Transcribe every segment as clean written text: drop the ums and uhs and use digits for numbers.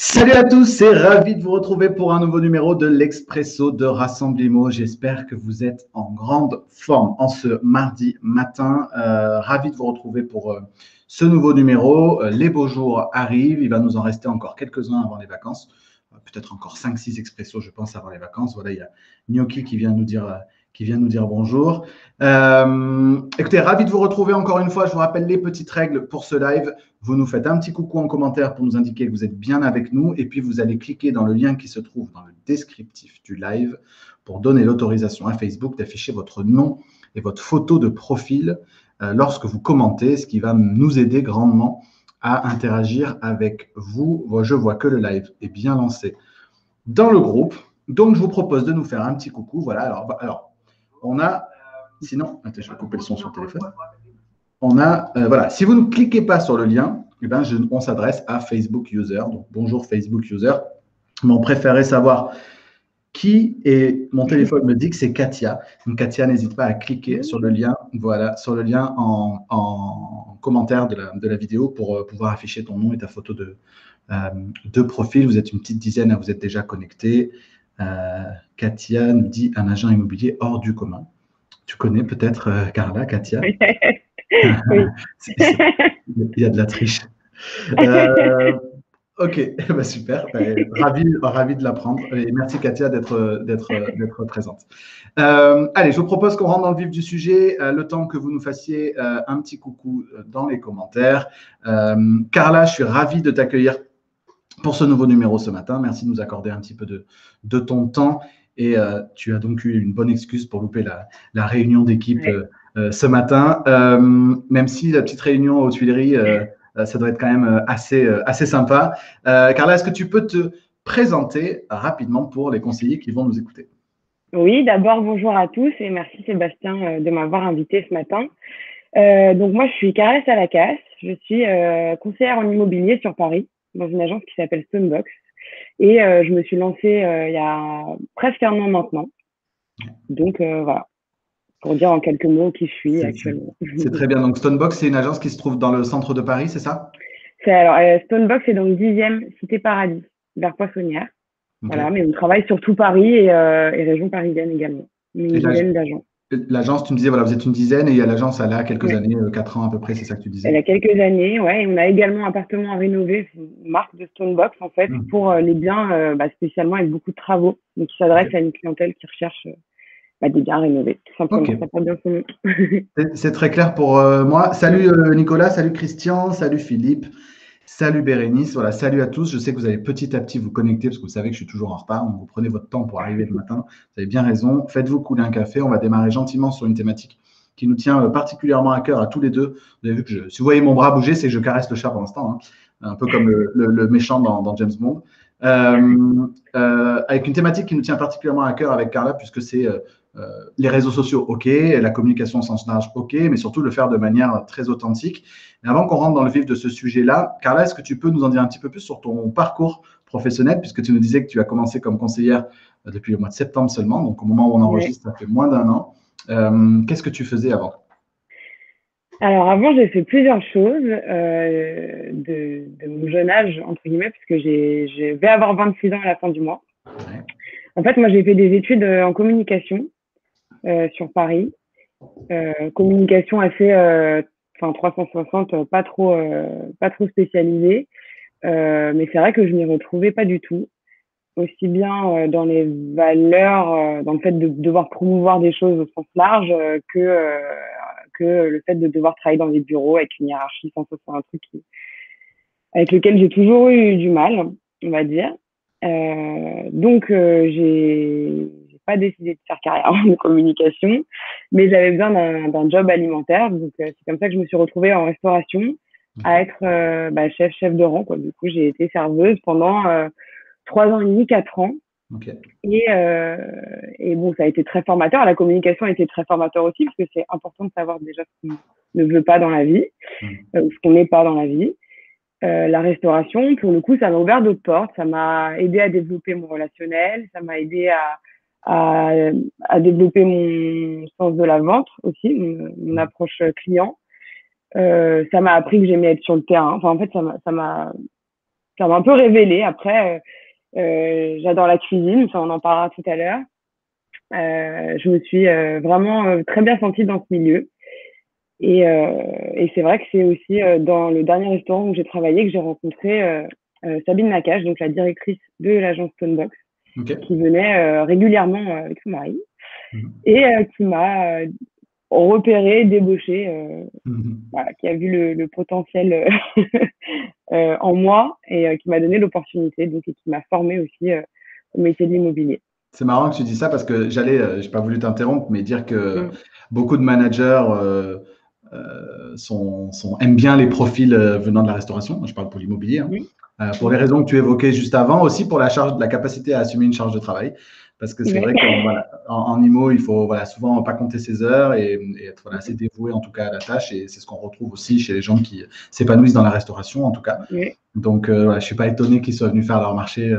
Salut à tous, c'est ravi de vous retrouver pour un nouveau numéro de l'Expresso de Rassemblimo. J'espère que vous êtes en grande forme en ce mardi matin. Ravi de vous retrouver pour ce nouveau numéro. Les beaux jours arrivent, il va nous en rester encore quelques-uns avant les vacances. Peut-être encore 5-6 expressos, je pense, avant les vacances. Voilà, il y a Gnocchi qui vient nous dire bonjour. Écoutez, ravi de vous retrouver encore une fois. Je vous rappelle les petites règles pour ce live. Vous nous faites un petit coucou en commentaire pour nous indiquer que vous êtes bien avec nous. Et puis, vous allez cliquer dans le lien qui se trouve dans le descriptif du live pour donner l'autorisation à Facebook d'afficher votre nom et votre photo de profil lorsque vous commentez, ce qui va nous aider grandement à interagir avec vous. Je vois que le live est bien lancé dans le groupe. Donc, je vous propose de nous faire un petit coucou. Voilà, alors on a… Sinon, attends, je vais couper le son sur le téléphone. Voilà, si vous ne cliquez pas sur le lien, on s'adresse à Facebook User. Donc, bonjour Facebook User. Mais on préférait savoir qui est… Mon téléphone me dit que c'est Katia. Donc, Katia, n'hésite pas à cliquer sur le lien, voilà, sur le lien en commentaire de la vidéo pour pouvoir afficher ton nom et ta photo de profil. Vous êtes une petite dizaine à vous être déjà connectés. Katia nous dit un agent immobilier hors du commun. Tu connais peut-être Carla, Katia? Oui. Il y a de la triche. Ok, super. Ravi de l'apprendre. Et merci Katia d'être présente. Allez, je vous propose qu'on rentre dans le vif du sujet. Le temps que vous nous fassiez un petit coucou dans les commentaires. Carla, je suis ravi de t'accueillir pour ce nouveau numéro ce matin. Merci de nous accorder un petit peu de ton temps. Et tu as donc eu une bonne excuse pour louper la réunion d'équipe ce matin. Même si la petite réunion aux Tuileries, ça doit être quand même assez sympa. Carla, est-ce que tu peux te présenter rapidement pour les conseillers qui vont nous écouter? Oui, d'abord, bonjour à tous et merci Sébastien de m'avoir invité ce matin. Donc moi, je suis Carla Salakas. Je suis conseillère en immobilier sur Paris dans une agence qui s'appelle Stonebox. Et je me suis lancée il y a presque un an maintenant. Donc voilà, pour dire en quelques mots qui je suis actuellement. C'est très bien. Donc Stonebox, c'est une agence qui se trouve dans le centre de Paris, c'est ça? Stonebox est dans le 10e Cité Paradis, vers Poissonnière. Okay. Voilà, mais on travaille sur tout Paris et région parisienne également. Une dizaine d'agences. L'agence, tu me disais, voilà, vous êtes une dizaine et l'agence, elle a quelques années, 4 ans à peu près, c'est ça que tu disais? Elle a quelques années, ouais. Et on a également un appartement à rénover, une marque de Stonebox en fait, pour les biens spécialement avec beaucoup de travaux, donc qui s'adresse à une clientèle qui recherche des biens rénovés, tout simplement. Ça porte bien son nom. C'est très clair pour moi. Salut Nicolas, salut Christian, salut Philippe. Salut Bérénice, voilà, salut à tous. Je sais que vous allez petit à petit vous connecter parce que vous savez que je suis toujours en retard. Donc vous prenez votre temps pour arriver le matin. Vous avez bien raison. Faites-vous couler un café. On va démarrer gentiment sur une thématique qui nous tient particulièrement à cœur à tous les deux. Vous avez vu que si vous voyez mon bras bouger, c'est que je caresse le chat pour l'instant, hein. Un peu comme le méchant dans James Bond. Avec une thématique qui nous tient particulièrement à cœur avec Carla, puisque c'est les réseaux sociaux, ok, la communication au sens large, ok, mais surtout le faire de manière très authentique. Mais avant qu'on rentre dans le vif de ce sujet-là, Carla, est-ce que tu peux nous en dire un petit peu plus sur ton parcours professionnel, puisque tu nous disais que tu as commencé comme conseillère depuis le mois de septembre seulement, donc au moment où on enregistre, ça fait moins d'un an. Qu'est-ce que tu faisais avant? Alors avant, j'ai fait plusieurs choses de mon jeune âge, entre guillemets, puisque je vais avoir 26 ans à la fin du mois. Ouais. En fait, moi, j'ai fait des études en communication sur Paris. Communication assez 360, pas trop spécialisée. Mais c'est vrai que je m'y retrouvais pas du tout. Aussi bien dans les valeurs, dans le fait de devoir promouvoir des choses au sens large que le fait de devoir travailler dans des bureaux avec une hiérarchie. Ça, c'est un truc avec lequel j'ai toujours eu du mal, on va dire. Donc, j'ai pas décidé de faire carrière en communication, mais j'avais besoin d'un job alimentaire. Donc, c'est comme ça que je me suis retrouvée en restauration à être chef de rang, quoi. Du coup, j'ai été serveuse pendant 3 ans et demi, 4 ans. Okay. Et bon, ça a été très formateur. La communication a été très formateur aussi, parce que c'est important de savoir déjà ce qu'on ne veut pas dans la vie, ce qu'on n'est pas dans la vie. La restauration, pour le coup, ça m'a ouvert d'autres portes. Ça m'a aidé à développer mon relationnel. Ça m'a aidé à développer mon sens de la vente aussi, mon approche client. Ça m'a appris que j'aimais être sur le terrain. Enfin, en fait, ça m'a ça m'a un peu révélée. Après, j'adore la cuisine, ça on en parlera tout à l'heure. Je me suis vraiment très bien sentie dans ce milieu. Et c'est vrai que c'est aussi dans le dernier restaurant où j'ai travaillé que j'ai rencontré Sabine Nakache, donc la directrice de l'agence Stonebox, qui venait régulièrement avec son mari et qui m'a repéré, débauché, voilà, qui a vu le potentiel en moi et qui m'a donné l'opportunité, donc et qui m'a formée aussi au métier de l'immobilier. C'est marrant que tu dis ça parce que j'ai pas voulu t'interrompre, mais dire que beaucoup de managers aiment bien les profils venant de la restauration. Moi, je parle pour l'immobilier, hein. Pour les raisons que tu évoquais juste avant, aussi pour la capacité à assumer une charge de travail. Parce que c'est vrai qu'en IMO, il faut souvent pas compter ses heures et être assez dévoué en tout cas à la tâche. Et c'est ce qu'on retrouve aussi chez les gens qui s'épanouissent dans la restauration en tout cas. Donc, je ne suis pas étonné qu'ils soient venus faire leur marché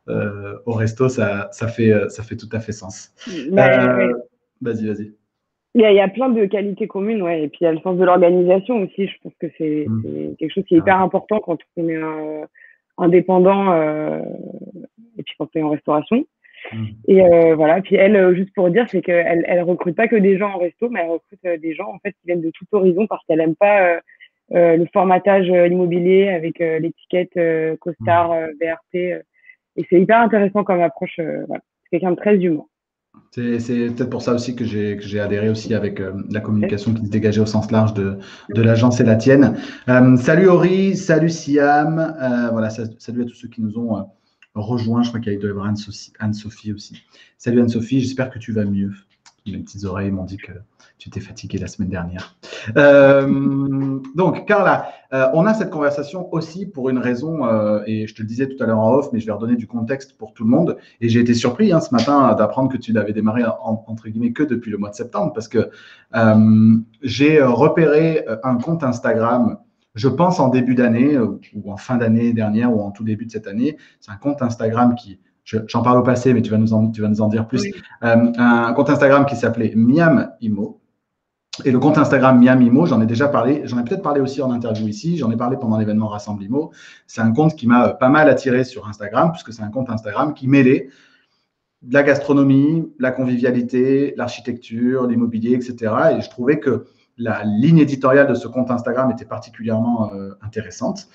au resto. Ça fait tout à fait sens. Vas-y. Il y a plein de qualités communes, ouais. Et puis il y a le sens de l'organisation aussi. Je pense que c'est quelque chose qui est hyper important quand on est indépendant et puis quand on est en restauration. Et voilà. Puis elle, juste pour dire, c'est qu'elle recrute pas que des gens en resto, mais elle recrute des gens en fait qui viennent de tout horizon parce qu'elle aime pas le formatage immobilier avec l'étiquette costard, VRP. Et c'est hyper intéressant comme approche. Voilà. C'est quelqu'un de très humain. C'est peut-être pour ça aussi que j'ai adhéré aussi avec la communication qui se dégageait au sens large de l'agence et la tienne. Salut Ori, salut Siam, voilà, salut à tous ceux qui nous ont rejoints. Je crois qu'il doit y avoir Anne-Sophie aussi. Salut Anne-Sophie, j'espère que tu vas mieux. Mes petites oreilles m'ont dit que tu étais fatiguée la semaine dernière. Donc, Carla, on a cette conversation aussi pour une raison, et je te le disais tout à l'heure en off, mais je vais redonner du contexte pour tout le monde. Et j'ai été surpris ce matin d'apprendre que tu l'avais démarré entre guillemets que depuis le mois de septembre, parce que j'ai repéré un compte Instagram, je pense en début d'année, ou en fin d'année dernière, ou en tout début de cette année. C'est un compte Instagram qui… J'en parle au passé, mais tu vas nous en dire plus. Un compte Instagram qui s'appelait Miam Imo. Et le compte Instagram Miam Imo, j'en ai déjà parlé. J'en ai peut-être parlé aussi en interview ici. J'en ai parlé pendant l'événement Rassemble Imo. C'est un compte qui m'a pas mal attiré sur Instagram, puisque c'est un compte Instagram qui mêlait de la gastronomie, la convivialité, l'architecture, l'immobilier, etc. Et je trouvais que la ligne éditoriale de ce compte Instagram était particulièrement intéressante.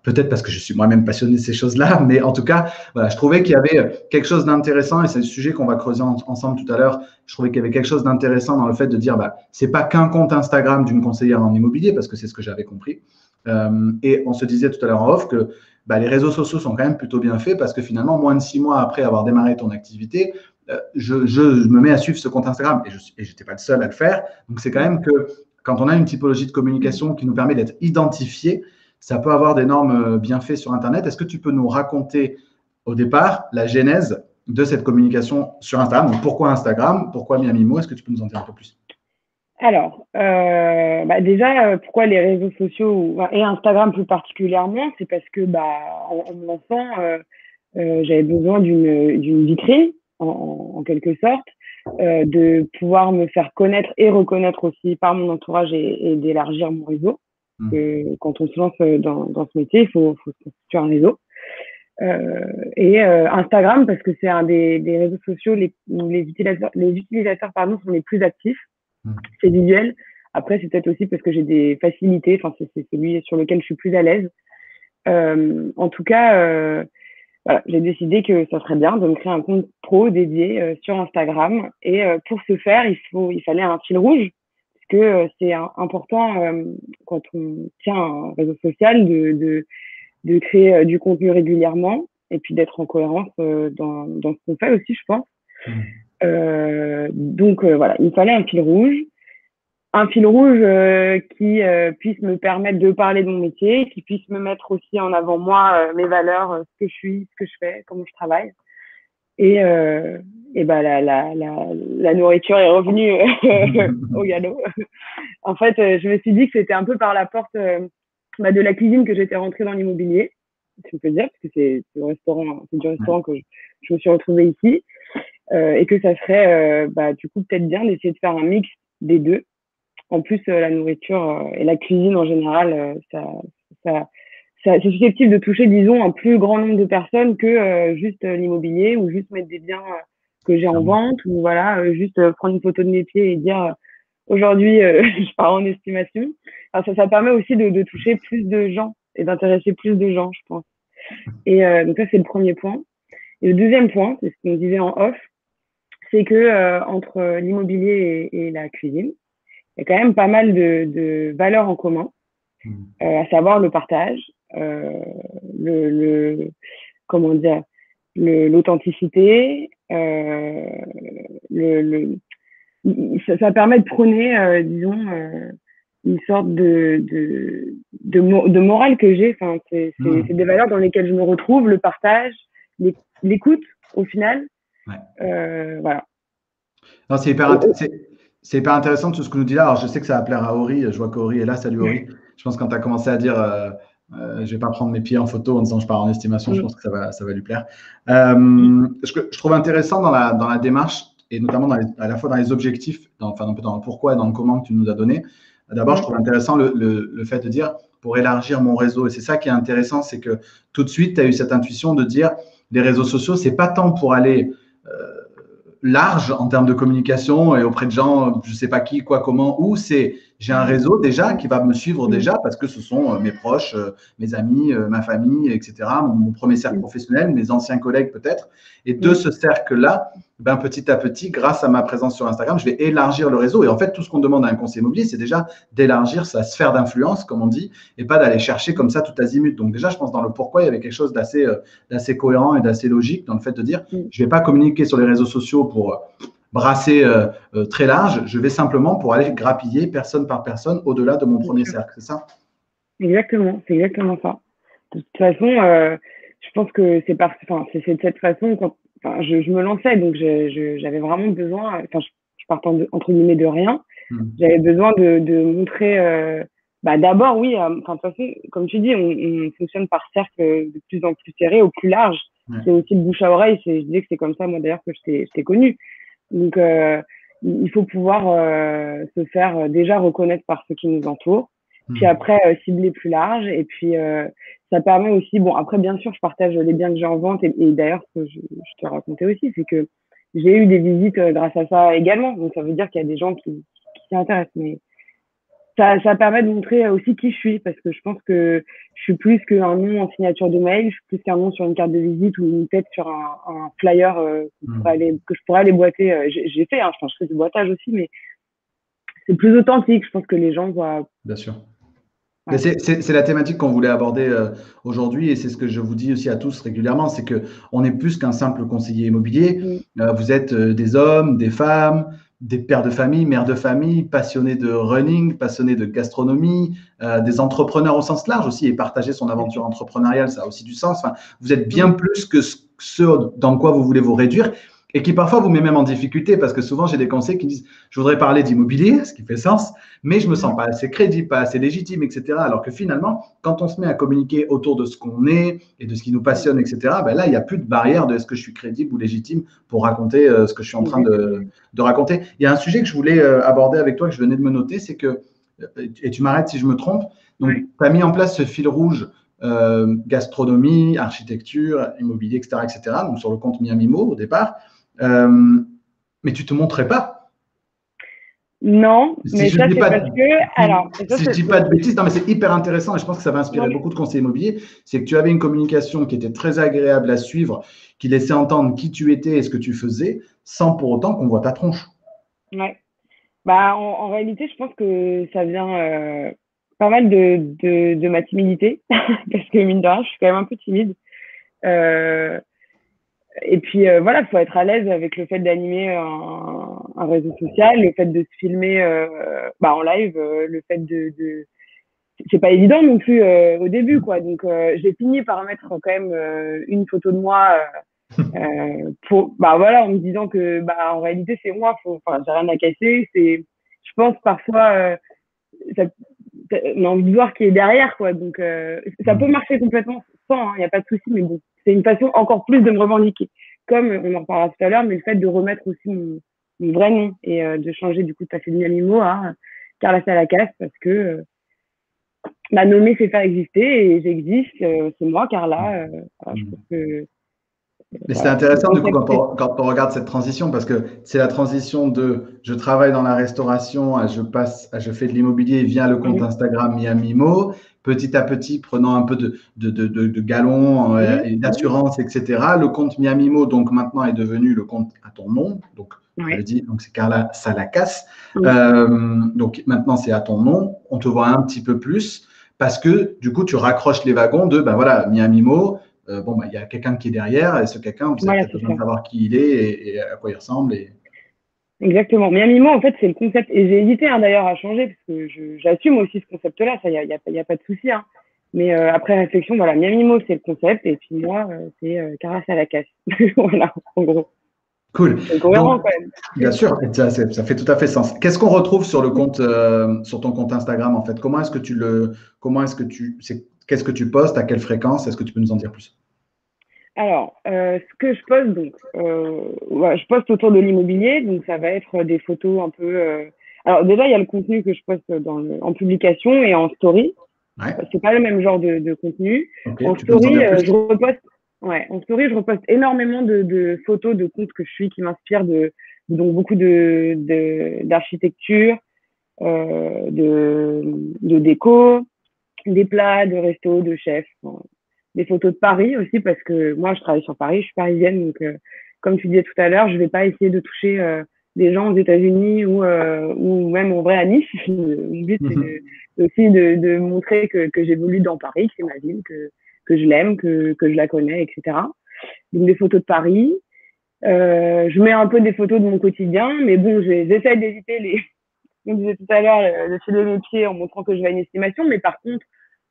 Peut-être parce que je suis moi-même passionné de ces choses-là, mais en tout cas, voilà, je trouvais qu'il y avait quelque chose d'intéressant, et c'est le sujet qu'on va creuser ensemble tout à l'heure. Je trouvais qu'il y avait quelque chose d'intéressant dans le fait de dire, c'est pas qu'un compte Instagram d'une conseillère en immobilier, parce que c'est ce que j'avais compris. Et on se disait tout à l'heure en off que les réseaux sociaux sont quand même plutôt bien faits, parce que finalement, moins de 6 mois après avoir démarré ton activité, je me mets à suivre ce compte Instagram, et je n'étais pas le seul à le faire. Donc, c'est quand même que quand on a une typologie de communication qui nous permet d'être identifié, ça peut avoir d'énormes bienfaits sur Internet. Est-ce que tu peux nous raconter au départ la genèse de cette communication sur Instagram? Donc, pourquoi Instagram? Pourquoi Miam Imo? Est-ce que tu peux nous en dire un peu plus? Alors, déjà, pourquoi les réseaux sociaux et Instagram plus particulièrement, c'est parce que en me lançant, j'avais besoin d'une vitrine, en quelque sorte, de pouvoir me faire connaître et reconnaître aussi par mon entourage et d'élargir mon réseau. Quand on se lance dans ce métier, il faut se constituer un réseau. Et Instagram, parce que c'est un des réseaux sociaux où les utilisateurs sont les plus actifs. C'est visuel. Après, c'est peut-être aussi parce que j'ai des facilités. Enfin, c'est celui sur lequel je suis plus à l'aise. En tout cas, voilà, j'ai décidé que ça serait bien de me créer un compte pro dédié sur Instagram. Et pour ce faire, il fallait un fil rouge, parce que c'est important quand on tient un réseau social de créer du contenu régulièrement et puis d'être en cohérence dans ce qu'on fait aussi, je pense. Donc voilà, il me fallait un fil rouge qui puisse me permettre de parler de mon métier, qui puisse me mettre aussi en avant moi, mes valeurs, ce que je suis, ce que je fais, comment je travaille. Et la nourriture est revenue au galop. En fait, je me suis dit que c'était un peu par la porte de la cuisine que j'étais rentrée dans l'immobilier, si on peut dire, parce que c'est du restaurant que je me suis retrouvée ici, et que ça serait du coup peut-être bien d'essayer de faire un mix des deux. En plus, la nourriture et la cuisine en général, ça c'est susceptible de toucher, disons, un plus grand nombre de personnes que juste l'immobilier ou juste mettre des biens que j'ai en vente ou voilà, juste prendre une photo de mes pieds et dire aujourd'hui, je pars en estimation. Alors, ça permet aussi de toucher plus de gens et d'intéresser plus de gens, je pense. Et donc ça, c'est le premier point. Et le deuxième point, c'est ce qu'on disait en off, c'est que entre l'immobilier et la cuisine, il y a quand même pas mal de valeurs en commun, à savoir le partage, comment dire, l'authenticité, ça permet de prôner, disons, une sorte de morale que j'ai. Enfin, c'est des valeurs dans lesquelles je me retrouve, le partage, l'écoute, au final. Ouais. Voilà. Non, c'est hyper intéressant tout ce que nous dit là. Alors, je sais que ça va plaire à Ori. Je vois qu'Ori est là. Salut Ori. Je pense que quand tu as commencé à dire je vais pas prendre mes pieds en photo en disant je pars en estimation, je pense que ça va lui plaire. Je trouve intéressant dans la démarche et notamment à la fois dans les objectifs, enfin un peu dans le pourquoi et dans le comment que tu nous as donné. D'abord, je trouve intéressant le fait de dire pour élargir mon réseau. Et c'est ça qui est intéressant, c'est que tout de suite, tu as eu cette intuition de dire les réseaux sociaux, c'est pas tant pour aller large en termes de communication et auprès de gens, je sais pas qui, quoi, comment, où c'est j'ai un réseau déjà qui va me suivre déjà parce que ce sont mes proches, mes amis, ma famille, etc. Mon premier cercle professionnel, mes anciens collègues peut-être. Et de ce cercle-là, ben, petit à petit, grâce à ma présence sur Instagram, je vais élargir le réseau. Et en fait, tout ce qu'on demande à un conseiller immobilier, c'est déjà d'élargir sa sphère d'influence, comme on dit, et pas d'aller chercher comme ça tout azimut. Donc déjà, je pense dans le pourquoi, il y avait quelque chose d'assez cohérent et d'assez logique dans le fait de dire, je ne vais pas communiquer sur les réseaux sociaux pour brasser très large, je vais simplement pour aller grappiller personne par personne au-delà de mon premier cercle, c'est ça? Exactement, c'est exactement ça. De toute façon, je pense que c'est de cette façon je me lançais, donc j'avais vraiment besoin, je partais entre guillemets de rien, j'avais besoin de montrer, d'abord oui, de toute façon, comme tu dis, on fonctionne par cercle de plus en plus serré, au plus large. C'est aussi le bouche à oreille, je disais que c'est comme ça, moi d'ailleurs, que je t'ai connu. Donc, il faut pouvoir se faire déjà reconnaître par ceux qui nous entourent, puis après cibler plus large. Et puis, ça permet aussi, bon, après, bien sûr, je partage les biens que j'ai en vente. Et d'ailleurs, ce que je te racontais aussi, c'est que j'ai eu des visites grâce à ça également. Donc, ça veut dire qu'il y a des gens qui s'y intéressent. Mais ça permet de montrer aussi qui je suis, parce que je pense que je suis plus qu'un nom en signature de mail, je suis plus qu'un nom sur une carte de visite ou une tête sur un flyer que je pourrais aller boiter. J'ai fait, je fais du boitage aussi, mais c'est plus authentique. Je pense que les gens voient. Bien sûr. Ouais. C'est la thématique qu'on voulait aborder aujourd'hui et c'est ce que je vous dis aussi à tous régulièrement, c'est qu'on est plus qu'un simple conseiller immobilier. Vous êtes des hommes, des femmes, des pères de famille, mères de famille, passionnés de running, passionnés de gastronomie, des entrepreneurs au sens large aussi et partager son aventure entrepreneuriale, ça a aussi du sens. Enfin, vous êtes bien plus que ce dans quoi vous voulez vous réduire. Et qui parfois vous met même en difficulté parce que souvent j'ai des conseillers qui disent je voudrais parler d'immobilier, ce qui fait sens, mais je me sens pas assez crédible, pas assez légitime, etc. Alors que finalement, quand on se met à communiquer autour de ce qu'on est et de ce qui nous passionne, etc., ben là, il n'y a plus de barrière de est-ce que je suis crédible ou légitime pour raconter ce que je suis en train de raconter. Il y a un sujet que je voulais aborder avec toi, que je venais de me noter, c'est que, et tu m'arrêtes si je me trompe, donc tu as mis en place ce fil rouge gastronomie, architecture, immobilier, etc., etc., donc sur le compte Miami Mo au départ. Mais tu ne te montrais pas. Non, mais ça, c'est parce que. Alors, si je dis pas de bêtises, non, mais c'est hyper intéressant et je pense que ça va inspirer beaucoup de conseillers immobiliers. C'est que tu avais une communication qui était très agréable à suivre, qui laissait entendre qui tu étais et ce que tu faisais, sans pour autant qu'on voit ta tronche. Ouais. En réalité, je pense que ça vient pas mal de ma timidité, parce que mine de rien, je suis quand même un peu timide. Et puis voilà, il faut être à l'aise avec le fait d'animer un réseau social, le fait de se filmer en live, le fait c'est pas évident non plus au début, quoi. Donc j'ai fini par mettre quand même une photo de moi en me disant que en réalité c'est moi, j'ai rien à cacher. Je pense parfois on a envie de voir qui est derrière, quoi. Donc ça peut marcher complètement sans, il n'y a pas de souci, mais bon, c'est une façon encore plus de me revendiquer. Comme on en reparlera tout à l'heure, mais le fait de remettre aussi mon vrai nom et de changer du coup de passer de Miami Mo à Carla Salakas parce que nommer, c'est faire exister, et j'existe, c'est moi, Carla. Je trouve que Mais c'est intéressant du coup quand on regarde cette transition parce que c'est la transition de je travaille dans la restauration à je fais de l'immobilier via le compte Instagram Miamimo, petit à petit prenant un peu de galon et d'assurance, etc. Le compte Miamimo donc maintenant est devenu le compte à ton nom, donc je le dis, donc c'est Carla Salacas. Donc maintenant c'est à ton nom, on te voit un petit peu plus parce que du coup tu raccroches les wagons de ben voilà Miamimo. Il y a quelqu'un qui est derrière, et ce quelqu'un, vous avez peut-être besoin de savoir qui il est et à quoi il ressemble. Exactement. Miamimo, en fait, c'est le concept. Et j'ai hésité d'ailleurs à changer, parce que j'assume aussi ce concept-là, ça, il n'y a pas de souci. Mais après réflexion, voilà, Miamimo, c'est le concept, et puis moi, c'est Carla Salacas. Voilà, en gros. Cool. C'est cohérent quand même. Bien sûr, ça fait tout à fait sens. Qu'est-ce qu'on retrouve sur le compte, sur ton compte Instagram en fait? Qu'est-ce que tu postes, à quelle fréquence? Est-ce que tu peux nous en dire plus? Alors, ce que je poste, donc, je poste autour de l'immobilier, donc ça va être des photos un peu. Alors déjà, il y a le contenu que je poste en publication et en story. Ouais. C'est pas le même genre de contenu. Okay, en story, je reposte. Ouais, en story, je reposte énormément de photos de comptes que je suis, qui m'inspirent donc beaucoup d'architecture, de déco, des plats, de resto, de chefs, des photos de Paris aussi, parce que moi, je travaille sur Paris, je suis parisienne, donc comme tu disais tout à l'heure, je vais pas essayer de toucher des gens aux États-Unis ou même en vrai à Nice. Mon but, c'est aussi de montrer que j'évolue dans Paris, que c'est ma ville, que je l'aime, que je la connais, etc. Donc des photos de Paris. Je mets un peu des photos de mon quotidien, mais bon, j'essaie d'éviter on disait tout à l'heure, de filer mes pieds en montrant que je vais à une estimation, mais par contre,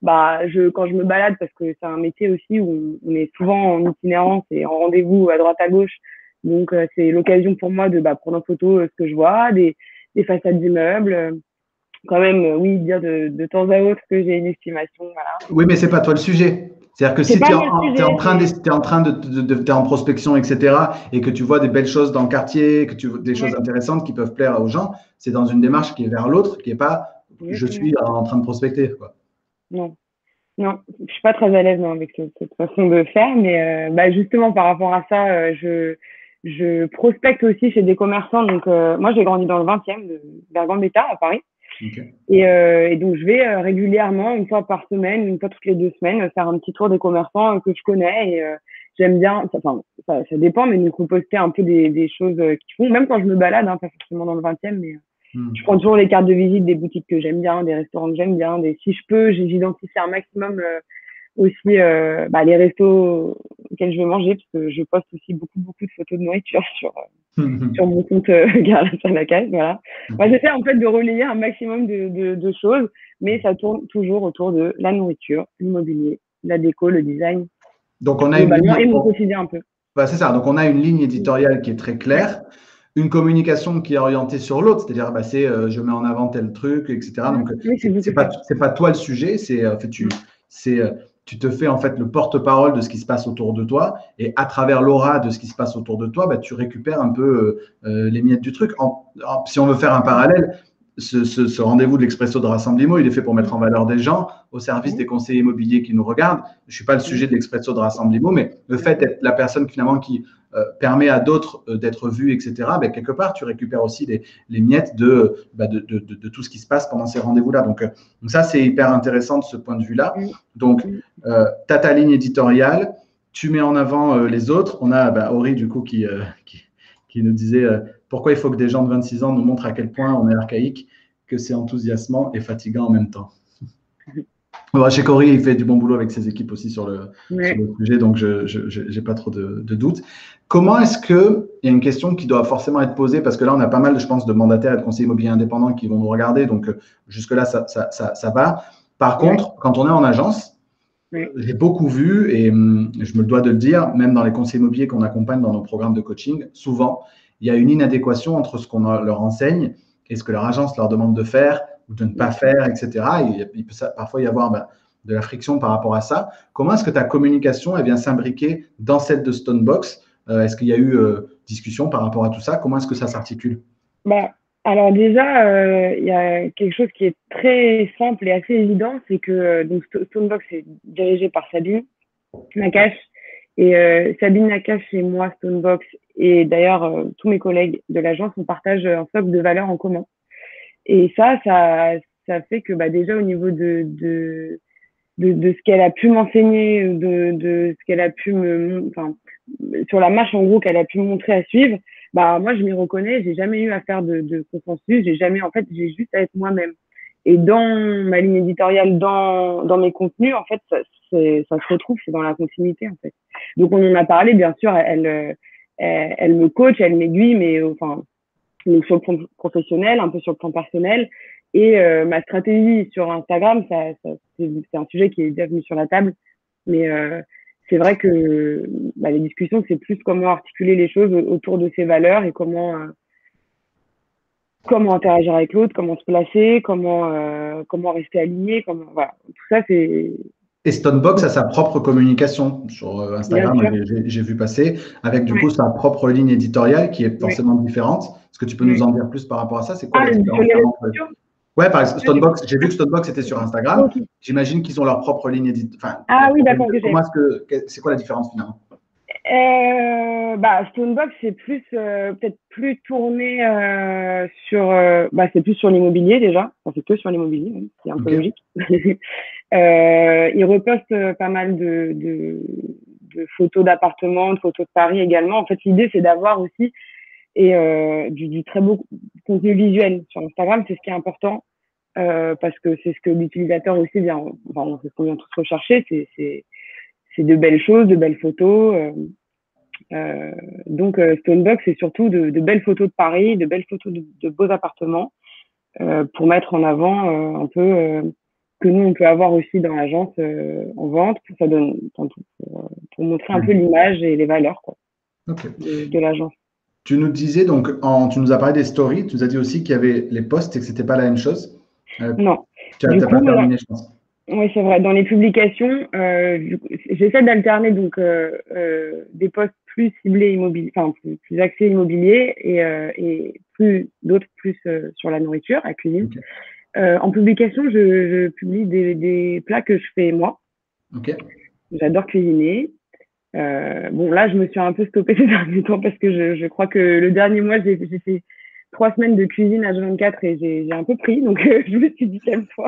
quand je me balade, parce que c'est un métier aussi où on est souvent en itinérance et en rendez-vous à droite à gauche, donc c'est l'occasion pour moi de prendre en photo ce que je vois, des façades d'immeubles, quand même, oui, dire de temps à autre que j'ai une estimation, voilà. Oui, mais c'est pas toi le sujet. C'est-à-dire que si tu es en prospection, etc., et que tu vois des belles choses dans le quartier, que tu vois des choses intéressantes qui peuvent plaire aux gens, c'est dans une démarche qui est vers l'autre, qui n'est pas je suis en train de prospecter, quoi. Non, je suis pas très à l'aise avec cette façon de faire, mais justement par rapport à ça, je prospecte aussi chez des commerçants. Donc moi j'ai grandi dans le 20e, vers Gambetta à Paris. Okay. Et donc je vais régulièrement, une fois par semaine, une fois toutes les 2 semaines, faire un petit tour des commerçants que je connais. Et j'aime bien, ça dépend, mais nous poster un peu des choses qu'ils font, même quand je me balade, pas forcément dans le 20e, mais je prends toujours les cartes de visite des boutiques que j'aime bien, des restaurants que j'aime bien, si je peux, j'identifie un maximum aussi les restos auxquels je vais manger, parce que je poste aussi beaucoup de photos de nourriture sur mon compte Carla Salacas, voilà. Moi, j'essaie en fait de relayer un maximum de choses, mais ça tourne toujours autour de la nourriture, l'immobilier, la déco, le design. Donc on a et mon quotidien un peu. C'est ça. Donc on a une ligne éditoriale qui est très claire, une communication qui est orientée sur l'autre, c'est-à-dire je mets en avant tel truc, etc. Donc c'est pas toi le sujet, tu te fais en fait le porte-parole de ce qui se passe autour de toi, et à travers l'aura de ce qui se passe autour de toi, tu récupères un peu les miettes du truc. Si on veut faire un parallèle, ce rendez-vous de l'Expresso de Rassemblimo, il est fait pour mettre en valeur des gens au service des conseillers immobiliers qui nous regardent. Je ne suis pas le sujet de l'Expresso de Rassemblimo, mais le fait d'être la personne finalement qui permet à d'autres d'être vus, etc., quelque part, tu récupères aussi les miettes de tout ce qui se passe pendant ces rendez-vous-là. Donc ça, c'est hyper intéressant de ce point de vue-là. Donc, tu as ta ligne éditoriale, tu mets en avant les autres. On a Ori, du coup, qui nous disait pourquoi il faut que des gens de 26 ans nous montrent à quel point on est archaïque, que c'est enthousiasmant et fatigant en même temps. Chez Cory, il fait du bon boulot avec ses équipes aussi sur le sujet, donc je n'ai pas trop de doutes. Comment est-ce que, il y a une question qui doit forcément être posée, parce que là, on a pas mal, je pense, de mandataires et de conseillers immobiliers indépendants qui vont nous regarder, donc jusque-là, ça va. Par contre, quand on est en agence, j'ai beaucoup vu, et je me dois de le dire, même dans les conseillers immobiliers qu'on accompagne dans nos programmes de coaching, souvent, il y a une inadéquation entre ce qu'on leur enseigne et ce que leur agence leur demande de faire ou de ne pas faire, etc. Et il peut parfois y avoir de la friction par rapport à ça. Comment est-ce que ta communication vient s'imbriquer dans celle de Stonebox? Est-ce qu'il y a eu discussion par rapport à tout ça? Comment est-ce que ça s'articule? Alors déjà, il y a quelque chose qui est très simple et assez évident, c'est que donc Stonebox est dirigé par Sabine Nakache. Et Sabine Nakache et moi, Stonebox, et d'ailleurs tous mes collègues de l'agence, on partage un socle de valeurs en commun. Et ça fait que bah, déjà au niveau de ce qu'elle a pu m'enseigner, de ce qu'elle a pu enfin, sur la marche en gros qu'elle a pu me montrer à suivre, bah moi je m'y reconnais. J'ai jamais eu à faire de consensus. En fait, j'ai juste à être moi-même. Et dans ma ligne éditoriale, dans mes contenus, en fait, ça se retrouve, c'est dans la continuité en fait. Donc on en a parlé, bien sûr. Elle me coach, elle m'aiguille, mais enfin donc sur le plan professionnel, un peu sur le plan personnel. Et ma stratégie sur Instagram, c'est un sujet qui est déjà venu sur la table. Mais c'est vrai que bah, les discussions, c'est plus comment articuler les choses autour de ses valeurs et comment interagir avec l'autre, comment se placer, comment rester aligné, voilà. Tout ça, c'est Et Stonebox a sa propre communication sur bien Instagram, sûr. j'ai vu passer, avec du coup Ouais, sa propre ligne éditoriale qui est ouais, forcément différente. Est-ce que tu peux nous ouais. en dire plus par rapport à ça? C'est quoi Ah, la sur différence les réseaux entre eux? sociaux? Ouais, par exemple, Ah, j'ai Stonebox, j'ai vu que Stonebox était sur Instagram. ok. J'imagine qu'ils ont leur propre ligne éditoriale. Enfin, Ah oui, d'accord, ok. comment est-ce c'est quoi la différence finalement? Bah, Stonebox, c'est plus peut-être plus tourné sur bah, c'est plus sur l'immobilier déjà. Enfin, c'est que sur l'immobilier, hein, c'est un peu Ok, logique. Il reposte pas mal de photos d'appartements, de photos de Paris également. En fait, l'idée c'est d'avoir aussi du très beau contenu visuel sur Instagram. C'est ce qui est important parce que c'est ce que l'utilisateur aussi vient. Enfin, c'est ce qu'on vient tous rechercher. C'est de belles choses, de belles photos. Donc Stonebox, c'est surtout de belles photos de Paris, de belles photos de beaux appartements pour mettre en avant un peu que nous on peut avoir aussi dans l'agence en vente. Ça donne pour montrer un peu ouais. l'image et les valeurs quoi, Ok. de l'agence. Tu nous disais donc, tu nous as parlé des stories, tu nous as dit aussi qu'il y avait les posts et que c'était pas la même chose. Euh, Non. tu Du n'as coup, pas terminé, je pense. oui, c'est vrai. Dans les publications, j'essaie d'alterner donc des posts plus ciblés immobilier, enfin plus axés immobilier et plus d'autres plus sur la nourriture, la cuisine. Ok. En publication, je publie des plats que je fais moi. Ok. J'adore cuisiner. Bon, là, je me suis un peu stoppée ces derniers temps parce que je crois que le dernier mois, j'ai fait 3 semaines de cuisine H24 et j'ai un peu pris. Donc, je me suis dit, calme-toi.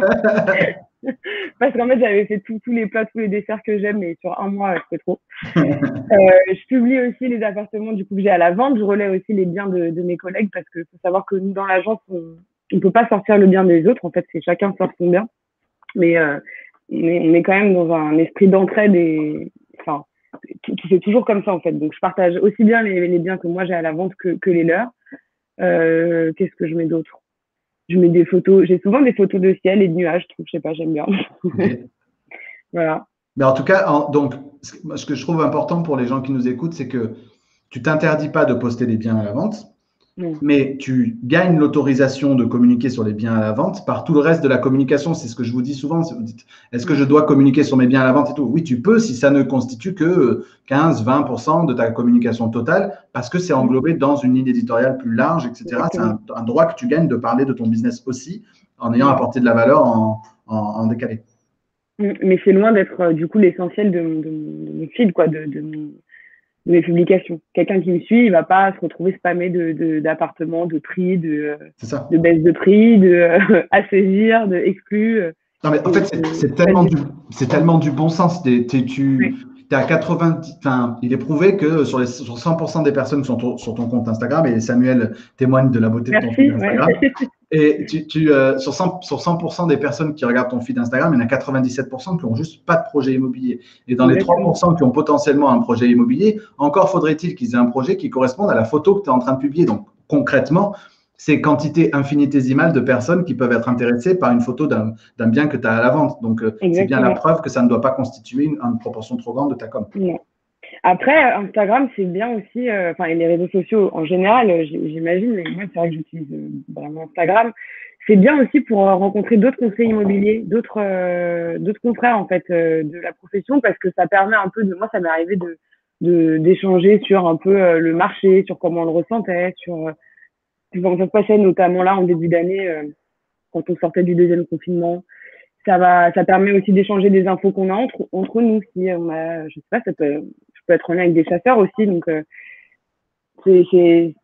Parce qu'en fait, j'avais fait tous les plats, tous les desserts que j'aime, mais sur un mois, c'était trop. Je publie aussi les appartements du coup que j'ai à la vente. Je relais aussi les biens de mes collègues parce qu'il faut savoir que nous, dans l'agence, on ne peut pas sortir le bien des autres. En fait, c'est chacun sort son bien. Mais on est quand même dans un esprit d'entraide et enfin, qui fait toujours comme ça en fait. Donc, je partage aussi bien les biens que moi j'ai à la vente que les leurs. Qu'est-ce que je mets d'autre? Je mets des photos. J'ai souvent des photos de ciel et de nuages. Je sais pas, j'aime bien. Ok. Voilà. Mais en tout cas, donc, ce que je trouve important pour les gens qui nous écoutent, c'est que tu t'interdis pas de poster les biens à la vente, Mm. mais tu gagnes l'autorisation de communiquer sur les biens à la vente par tout le reste de la communication. C'est ce que je vous dis souvent. Vous dites, est-ce que Mm. je dois communiquer sur mes biens à la vente et tout? Oui, tu peux si ça ne constitue que 15-20% de ta communication totale parce que c'est Mm. englobé dans une ligne éditoriale plus large, etc. C'est Exactement. un droit que tu gagnes de parler de ton business aussi en ayant Mm. apporté de la valeur en décalé. Mais c'est loin d'être du coup l'essentiel de mon feed, quoi, de mes publications. Quelqu'un qui me suit, il va pas se retrouver spammé d'appartements, de prix, C'est ça. de baisse de prix, à saisir, de exclus. Non, mais en fait, c'est Pas tellement du tout. c'est tellement du bon sens. Tu Ouais. es à 90, enfin, il est prouvé que sur 100% des personnes qui sont sur ton compte Instagram, et Samuel témoigne de la beauté de ton feed Merci. Ouais. Instagram, et sur 100% des personnes qui regardent ton feed Instagram, il y en a 97% qui n'ont juste pas de projet immobilier. Et dans les Exactement. 3% qui ont potentiellement un projet immobilier, encore faudrait-il qu'ils aient un projet qui corresponde à la photo que tu es en train de publier. Donc, concrètement, c'est quantité infinitésimale de personnes qui peuvent être intéressées par une photo d'un bien que tu as à la vente. Donc, c'est bien la Exactement. preuve que ça ne doit pas constituer une proportion trop grande de ta com. Non. Après, Instagram, c'est bien aussi, enfin, et les réseaux sociaux en général, j'imagine, mais moi, c'est vrai que j'utilise vraiment Instagram. C'est bien aussi pour rencontrer d'autres conseillers immobiliers, d'autres confrères, en fait, de la profession, parce que ça permet un peu moi, ça m'est arrivé d'échanger sur un peu le marché, sur comment on le ressentait, comment ça se passait, notamment là en début d'année, quand on sortait du deuxième confinement. Ça permet aussi d'échanger des infos qu'on a entre nous. Si on a, je sais pas, je peux être en lien avec des chasseurs aussi, donc c'est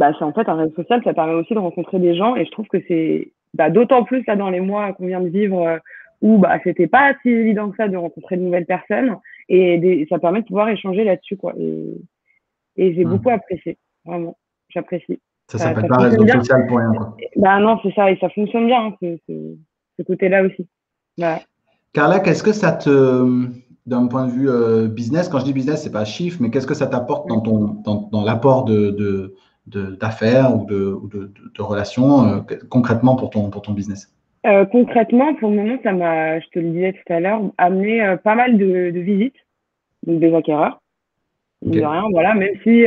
en fait un réseau social, ça permet aussi de rencontrer des gens et je trouve que c'est d'autant plus là dans les mois qu'on vient de vivre où c'était pas si évident que ça de rencontrer de nouvelles personnes et ça permet de pouvoir échanger là-dessus quoi. Et j'ai beaucoup apprécié, vraiment, j'apprécie. Ça s'appelle pas réseau social pour rien quoi. Non, c'est ça et ça fonctionne bien hein, ce côté-là aussi. Voilà. Carla, qu'est-ce que ça te, d'un point de vue business, quand je dis business, c'est pas chiffre, mais qu'est-ce que ça t'apporte dans l'apport d'affaires ou de relations concrètement pour ton business? Concrètement, pour le moment, ça m'a, je te le disais tout à l'heure, amené pas mal de visites, donc des acquéreurs, de rien, voilà, même si,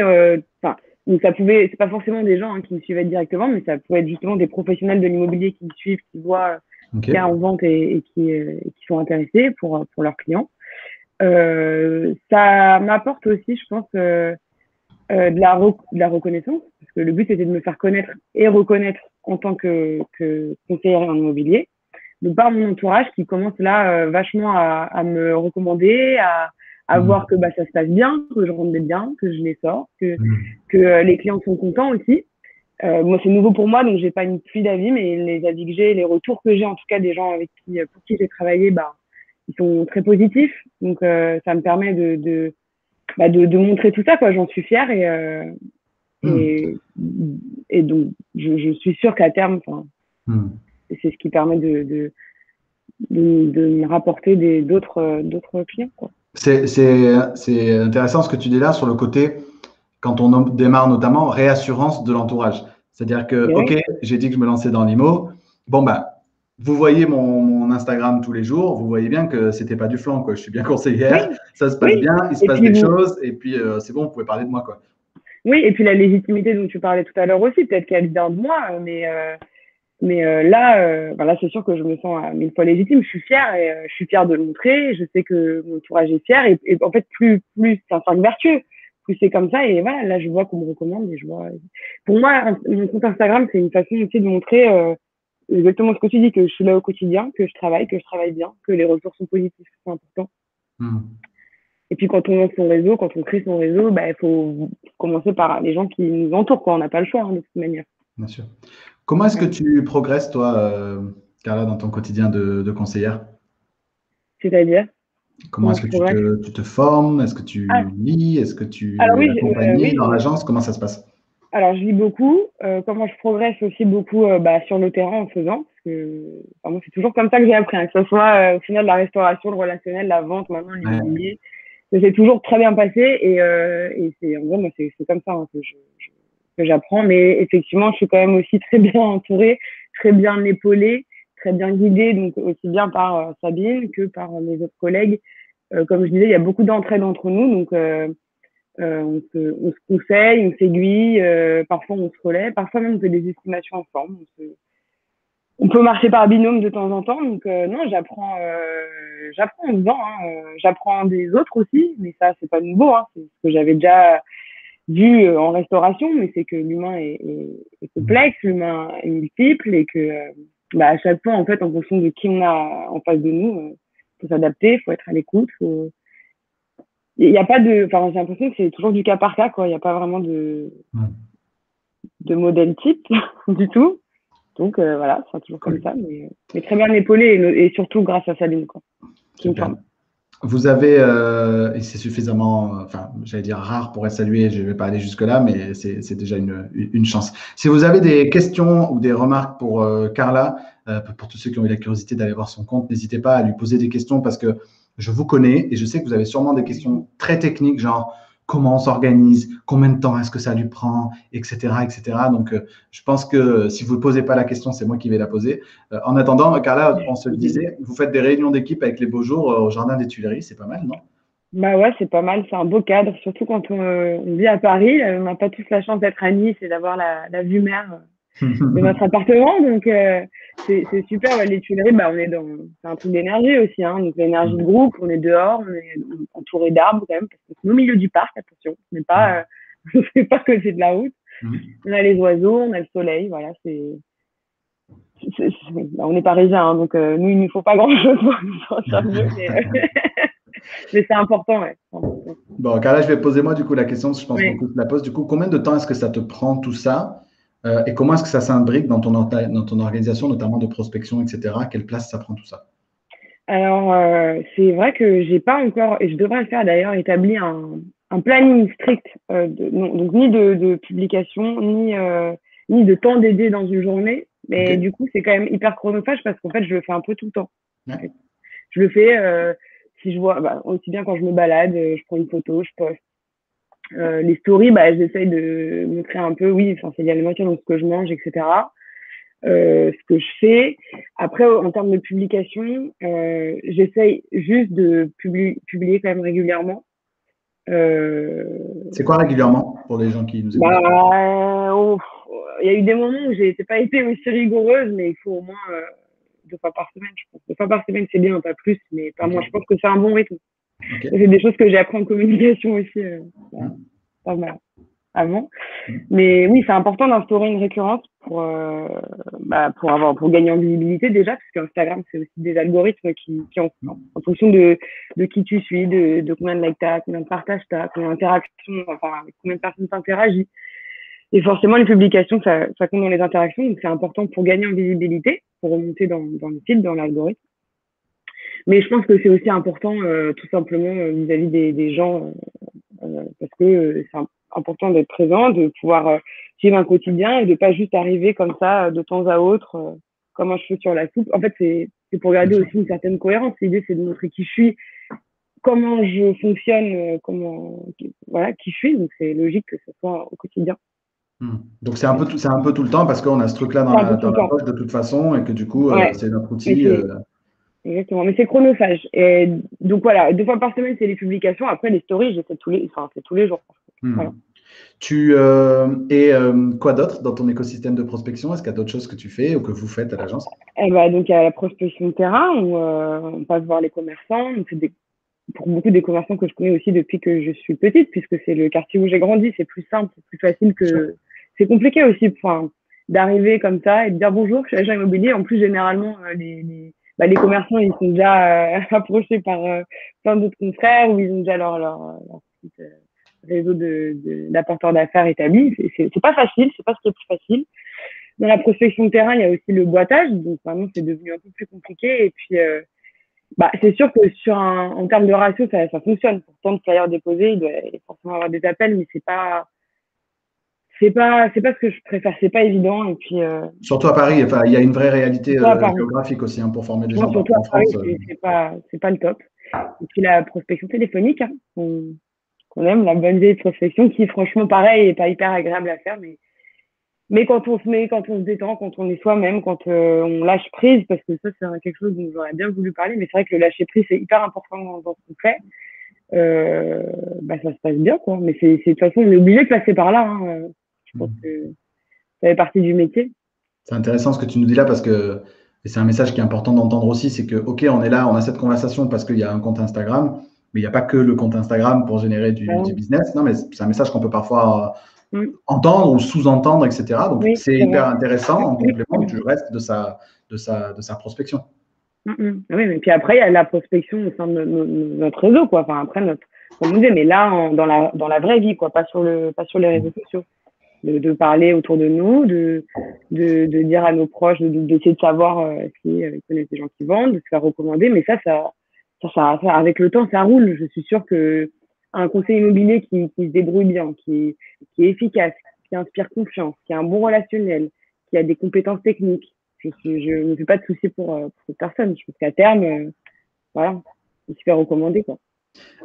donc ça pouvait, c'est pas forcément des gens qui me suivaient directement, mais ça pouvait être justement des professionnels de l'immobilier qui me suivent, qui voient ce qu'il y a en vente et qui sont intéressés pour leurs clients. Ça m'apporte aussi, je pense, de la reconnaissance, parce que le but c'était de me faire connaître et reconnaître en tant que conseillère en immobilier. Donc par mon entourage qui commence là vachement à me recommander, à voir que ça se passe bien, que je rentre bien, que je les sors, que les clients sont contents aussi. Moi c'est nouveau pour moi donc j'ai pas une pluie d'avis, mais les avis que j'ai, les retours que j'ai en tout cas des gens pour qui j'ai travaillé, ils sont très positifs. Donc ça me permet de montrer tout ça quoi. J'en suis fière et donc je suis sûre qu'à terme, c'est ce qui permet de me rapporter d'autres clients quoi. C'est intéressant ce que tu dis là sur le côté, quand on démarre notamment, réassurance de l'entourage. C'est-à-dire que, ok, j'ai dit que je me lançais dans l'IMO. Bon, vous voyez mon Instagram tous les jours, vous voyez bien que c'était pas du flanc, quoi. Je suis bien conseillère, ça se passe bien, il se passe des choses, et puis c'est bon, vous pouvez parler de moi, quoi. Oui, et puis la légitimité dont tu parlais tout à l'heure aussi, peut-être qu'elle vient de moi, mais là, c'est sûr que je me sens à 1000 fois légitime. Je suis fière et je suis fière de le montrer. Je sais que mon entourage est fier et en fait, plus c'est un cercle vertueux. Plus c'est comme ça et voilà, là, je vois qu'on me recommande et je vois. Pour moi, mon compte Instagram, c'est une façon aussi de montrer exactement ce que tu dis, que je suis là au quotidien, que je travaille bien, que les retours sont positifs, c'est important. Et puis quand on lance son réseau, quand on crée son réseau, il faut commencer par les gens qui nous entourent, quoi. On n'a pas le choix de toute manière. Bien sûr. Comment est-ce que tu progresses, toi, Carla, dans ton quotidien de conseillère? C'est-à-dire? Comment est-ce que tu te formes? Est-ce que tu lis? Est-ce que tu es accompagné dans l'agence? Comment ça se passe? Alors, je lis beaucoup. Comment je progresse aussi beaucoup sur le terrain en faisant. Parce que moi, c'est toujours comme ça que j'ai appris, que ce soit au final la restauration, le relationnel, la vente, maintenant l'immobilier. C'est toujours très bien passé et c'est en gros, moi, c'est comme ça que j'apprends. Mais effectivement, je suis quand même aussi très bien entourée, très bien épaulée, très bien guidée, donc aussi bien par Sabine que par mes autres collègues. Comme je disais, il y a beaucoup d'entraide entre nous, donc on se conseille, on s'aiguille, parfois on se relaie, parfois même on fait des estimations ensemble. On peut marcher par binôme de temps en temps, donc non, j'apprends en faisant, j'apprends des autres aussi, mais ça c'est pas nouveau, c'est ce que j'avais déjà vu en restauration, mais c'est que l'humain est complexe, l'humain est multiple et que à chaque fois en fait en fonction de qui on a en face de nous, faut s'adapter, faut être à l'écoute, il n'y a pas de, j'ai l'impression que c'est toujours du cas par cas, quoi. Il n'y a pas vraiment de modèle type du tout. Donc voilà, c'est toujours comme ça, mais très bien épaulé et surtout grâce à Sabine, quoi. Vous avez, et c'est suffisamment, j'allais dire rare pour être salué, je ne vais pas aller jusque-là, mais c'est déjà une chance. Si vous avez des questions ou des remarques pour Carla, pour tous ceux qui ont eu la curiosité d'aller voir son compte, n'hésitez pas à lui poser des questions parce que je vous connais et je sais que vous avez sûrement des questions très techniques, genre comment on s'organise, combien de temps est-ce que ça lui prend, etc., etc. Donc, je pense que si vous ne posez pas la question, c'est moi qui vais la poser. En attendant, Carla, on se le disait, vous faites des réunions d'équipe avec les Beaux Jours au Jardin des Tuileries, c'est pas mal, non? Bah ouais, c'est pas mal, c'est un beau cadre, surtout quand on vit à Paris. On n'a pas tous la chance d'être à Nice et d'avoir la vue mer de notre appartement, donc c'est super. Les Tuileries, on est c'est un truc d'énergie aussi, donc l'énergie de groupe, on est dehors, on est entouré d'arbres quand même, parce que c'est au milieu du parc, attention, on n'est pas, on fait pas que c'est de la route. On a les oiseaux, on a le soleil, voilà, on est parisiens, hein, donc nous, il ne nous faut pas grand-chose pour nous sentir mieux, mais c'est important, ouais. Bon, Carla, je vais poser moi du coup la question, parce que je pense Ouais. beaucoup de la pose. Du coup, combien de temps est-ce que ça te prend tout ça et comment est-ce que ça s'imbrique dans ton organisation, notamment de prospection, etc. Quelle place ça prend tout ça? Alors, c'est vrai que j'ai pas encore, et je devrais le faire d'ailleurs, établi un planning strict, donc ni de publication, ni de temps dédié dans une journée. Mais du coup, c'est quand même hyper chronophage parce qu'en fait, je le fais un peu tout le temps. Ouais. Je le fais si je vois, aussi bien quand je me balade, je prends une photo, je poste. Les stories, j'essaye de montrer un peu, oui, enfin, c'est lié à l'alimentation, donc ce que je mange, etc. Ce que je fais. Après, en termes de publication, j'essaye juste de publier quand même régulièrement. C'est quoi régulièrement pour les gens qui nous écoutent? Il y a eu des moments où j'ai pas été aussi rigoureuse, mais il faut au moins 2 fois par semaine, je pense. 2 fois par semaine, c'est bien, pas plus, mais pas moins. Je pense que c'est un bon rythme. C'est des choses que j'ai appris en communication aussi, pas mal avant. Mais oui, c'est important d'instaurer une récurrence pour gagner en visibilité déjà, parce qu'Instagram, c'est aussi des algorithmes qui en fonction de qui tu suis, de combien de likes t'as, combien de partages t'as, combien d'interactions, enfin, avec combien de personnes t'interagissent. Et forcément, les publications, ça compte dans les interactions, donc c'est important pour gagner en visibilité, pour remonter dans le fil, dans l'algorithme. Mais je pense que c'est aussi important, tout simplement, vis-à-vis des gens, parce que c'est important d'être présent, de pouvoir vivre un quotidien et de pas juste arriver comme ça de temps à autre comme un cheveu sur la soupe. En fait, c'est pour garder aussi une certaine cohérence. L'idée, c'est de montrer qui je suis, comment je fonctionne, qui je suis. Donc, c'est logique que ce soit au quotidien. Donc, c'est un peu tout le temps parce qu'on a ce truc-là dans la poche de toute façon et que du coup, c'est notre outil. Exactement, mais c'est chronophage. Et donc voilà, 2 fois par semaine, c'est les publications. Après, les stories, c'est tous les jours. Voilà. Quoi d'autre dans ton écosystème de prospection? Est-ce qu'il y a d'autres choses que tu fais ou que vous faites à l'agence? Donc, il y a la prospection de terrain où on passe voir les commerçants. Donc, pour beaucoup des commerçants que je connais aussi depuis que je suis petite, puisque c'est le quartier où j'ai grandi, c'est plus simple, c'est plus facile que. C'est compliqué aussi d'arriver comme ça et de dire bonjour, je suis agent immobilier. En plus, généralement, les commerçants, ils sont déjà approchés par plein d'autres confrères ou ils ont déjà leur petit réseau d'apporteurs d'affaires établi. C'est pas facile, c'est pas ce qui est plus facile. Dans la prospection de terrain, il y a aussi le boitage, donc vraiment c'est devenu un peu plus compliqué. Et puis, c'est sûr que en termes de ratio, ça fonctionne. Pour tant de flyers déposés, il doit forcément avoir des appels, mais c'est pas ce que je préfère. C'est pas évident. Et puis, surtout à Paris, enfin, il y a une vraie réalité géographique aussi pour former des gens surtout en France. À Paris, c'est pas le top. Et puis la prospection téléphonique, qu'on aime, la bonne vieille prospection, qui franchement pareil est pas hyper agréable à faire, mais quand on se détend, quand on est soi-même, quand on lâche prise, parce que ça c'est quelque chose dont j'aurais bien voulu parler, mais c'est vrai que le lâcher prise c'est hyper important dans ce qu'on fait. Ça se passe bien, quoi. Mais de toute façon on est obligé de passer par là. Je pense que ça fait partie du métier. C'est intéressant ce que tu nous dis là parce que c'est un message qui est important d'entendre aussi, c'est que ok, on est là, on a cette conversation parce qu'il y a un compte Instagram, mais il n'y a pas que le compte Instagram pour générer du business. Non, mais c'est un message qu'on peut parfois entendre ou sous-entendre, etc. Donc c'est hyper intéressant en complément du reste de sa prospection. Oui, mais puis après il y a la prospection au sein de notre réseau, quoi. Enfin après comme on disait, mais là dans la vraie vie, quoi, pas sur les réseaux sociaux. De parler autour de nous, de dire à nos proches, d'essayer de savoir s'ils connaissent des gens qui vendent, de se faire recommander. Mais ça avec le temps, ça roule. Je suis sûre que un conseiller immobilier qui se débrouille bien, qui est efficace, qui inspire confiance, qui a un bon relationnel, qui a des compétences techniques, je ne me fais pas de soucis pour cette personne. Je pense qu'à terme, il se fait recommander, quoi.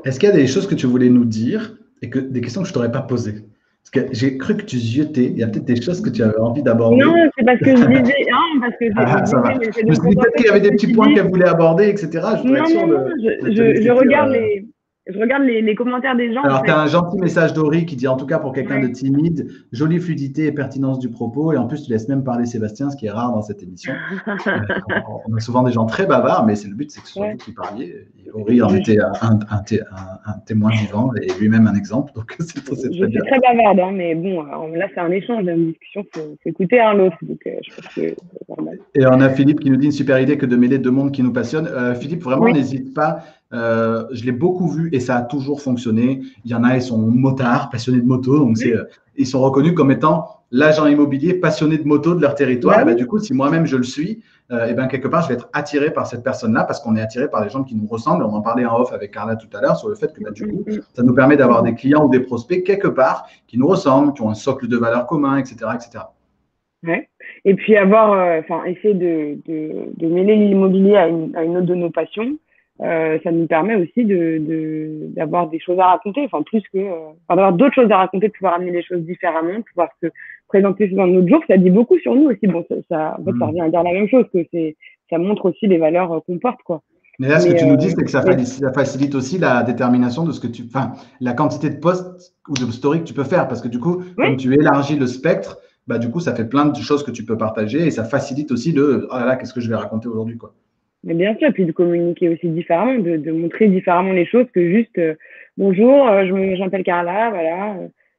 Est-ce qu'il y a des choses que tu voulais nous dire et des questions que je ne t'aurais pas posées? Parce que j'ai cru que tu ziotais. Il y a peut-être des choses que tu avais envie d'aborder. Non, c'est parce que je disais. Non, parce que ça va. Je me suis dit peut-être qu'il y avait des petits points qu'elle voulait aborder, etc. Je regarde les. je regarde les commentaires des gens. Alors, En tu fait. as un gentil message d'Ori qui dit, en tout cas pour quelqu'un de Ouais. timide, jolie fluidité et pertinence du propos. Et en plus, tu laisses même parler Sébastien, ce qui est rare dans cette émission. On a souvent des gens très bavards, mais c'est le but, c'est que ce soit vous qui parliez. Et Ori en était un témoin vivant et lui-même un exemple. Donc, c'est très Je bien. suis très bavarde, hein, mais bon, là, c'est un échange, une discussion, il faut écouter un l'autre. Donc, je pense que c'est normal. Et on a Philippe qui nous dit une super idée que de mêler deux mondes qui nous passionnent. Philippe, vraiment, Oui. n'hésite pas. Je l'ai beaucoup vu et ça a toujours fonctionné. Il y en a, ils sont motards, passionnés de moto. Donc, ils sont reconnus comme étant l'agent immobilier passionné de moto de leur territoire. Bah, et ben, oui. du coup, si moi-même je le suis, et ben, quelque part, je vais être attiré par cette personne-là parce qu'on est attiré par les gens qui nous ressemblent. On en parlait en off avec Carla tout à l'heure sur le fait que ben, du coup, ça nous permet d'avoir des clients ou des prospects quelque part qui nous ressemblent, qui ont un socle de valeurs commun, etc., etc. Ouais. Et puis essayer de mêler l'immobilier à une autre de nos passions, ça nous permet aussi d'avoir des choses à raconter, d'avoir d'autres choses à raconter, de pouvoir amener les choses différemment, de pouvoir se présenter dans notre jour. Ça dit beaucoup sur nous aussi. Bon, en fait, ça revient à dire la même chose, que ça montre aussi les valeurs qu'on porte, quoi. Mais là, ce que tu nous dis, c'est que ça facilite aussi la détermination de ce que la quantité de posts ou de stories que tu peux faire. Parce que du coup, comme tu élargis le spectre, bah, du coup, ça fait plein de choses que tu peux partager et ça facilite aussi oh là là, qu'est-ce que je vais raconter aujourd'hui, quoi. Mais bien sûr, puis de communiquer aussi différemment, de montrer différemment les choses que juste bonjour, j'appelle Carla, voilà,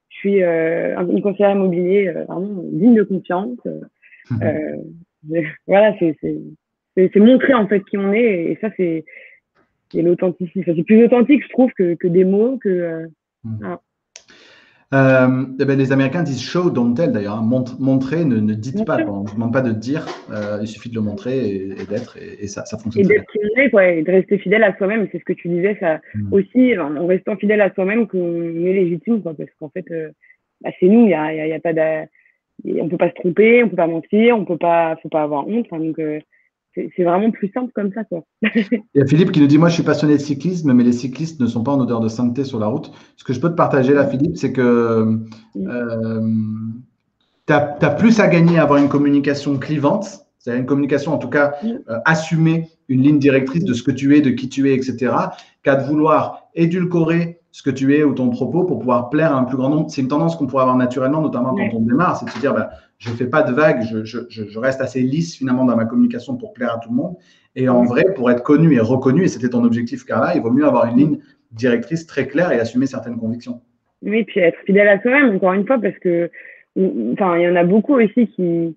je suis une conseillère immobilier vraiment digne de confiance. Voilà, c'est montrer en fait qui on est, et ça c'est l'authenticité. Enfin, c'est plus authentique, je trouve, que des mots, voilà. Les Américains disent show, don't tell d'ailleurs. Montrer, ne dites pas. On ne demande pas de dire, il suffit de le montrer et d'être, et ça fonctionne très bien. Et d'être qui on est, quoi, et de rester fidèle à soi-même. C'est ce que tu disais, ça aussi, en restant fidèle à soi-même, qu'on est légitime, quoi, parce qu'en fait, c'est nous, il y a pas on peut pas se tromper, on peut pas mentir, faut pas avoir honte. Enfin, donc, c'est vraiment plus simple comme ça, quoi. Il y a Philippe qui nous dit, moi, je suis passionné de cyclisme, mais les cyclistes ne sont pas en odeur de sainteté sur la route. Ce que je peux te partager là, Philippe, c'est que tu as plus à gagner à avoir une communication clivante, c'est-à-dire une communication, en tout cas, assumer une ligne directrice de ce que tu es, de qui tu es, etc., qu'à de vouloir édulcorer ce que tu es ou ton propos pour pouvoir plaire à un plus grand nombre. C'est une tendance qu'on pourrait avoir naturellement, notamment quand on démarre, c'est de se dire, bah, je ne fais pas de vagues, je reste assez lisse finalement dans ma communication pour plaire à tout le monde. Et en vrai, pour être connu et reconnu, et c'était ton objectif, Carla, il vaut mieux avoir une ligne directrice très claire et assumer certaines convictions. Oui, puis être fidèle à soi-même, encore une fois, parce que, enfin, il y en a beaucoup aussi qui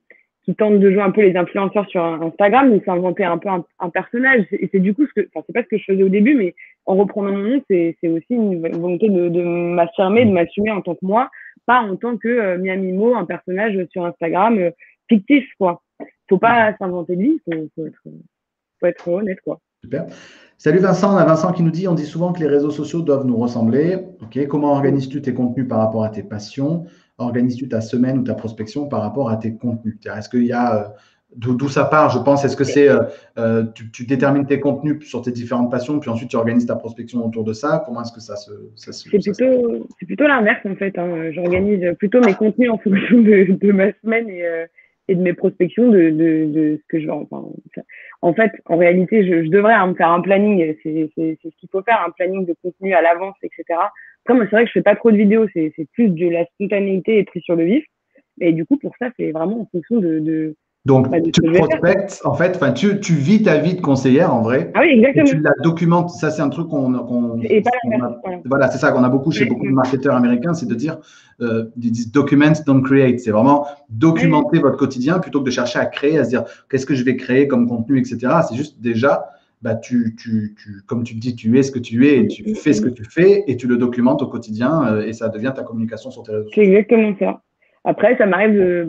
tentent de jouer un peu les influenceurs sur Instagram, de s'inventer un peu un personnage. Et c'est du coup c'est pas ce que je faisais au début, mais en reprenant mon nom, c'est aussi une volonté de m'affirmer, de m'assumer en tant que moi, pas en tant que Miami Mo, un personnage sur Instagram fictif, quoi. Faut pas s'inventer de vie, faut être honnête, quoi. Super. Salut Vincent, on a Vincent qui nous dit, on dit souvent que les réseaux sociaux doivent nous ressembler. Ok, comment organises-tu tes contenus par rapport à tes passions? Organises-tu ta semaine ou ta prospection par rapport à tes contenus? Est-ce qu'il y a d'où ça part, je pense? Est-ce que c'est tu détermines tes contenus sur tes différentes passions, puis ensuite tu organises ta prospection autour de ça? Comment est-ce que ça se C'est plutôt l'inverse en fait, hein. J'organise plutôt mes contenus en fonction de ma semaine et de mes prospections, de ce que je veux. Enfin, en fait, en réalité, je devrais me faire un planning. C'est ce qu'il faut faire, un planning de contenu à l'avance, etc. Après, moi, c'est vrai que je fais pas trop de vidéos. C'est plus de la spontanéité et pris sur le vif. Et du coup, pour ça, c'est vraiment en fonction Donc, tu prospectes, en fait, tu vis ta vie de conseillère en vrai. Ah oui, exactement. Et tu la documentes. Ça, c'est un truc voilà, c'est ça qu'on a beaucoup chez beaucoup de marketeurs américains, c'est de dire, ils disent document, don't create. C'est vraiment documenter votre quotidien plutôt que de chercher à créer, à se dire, qu'est-ce que je vais créer comme contenu, etc. C'est juste déjà, bah, comme tu dis, tu es ce que tu es et tu fais ce que tu fais et tu le documentes au quotidien et ça devient ta communication sur tes réseaux sociaux. C'est exactement ça. Après, ça m'arrive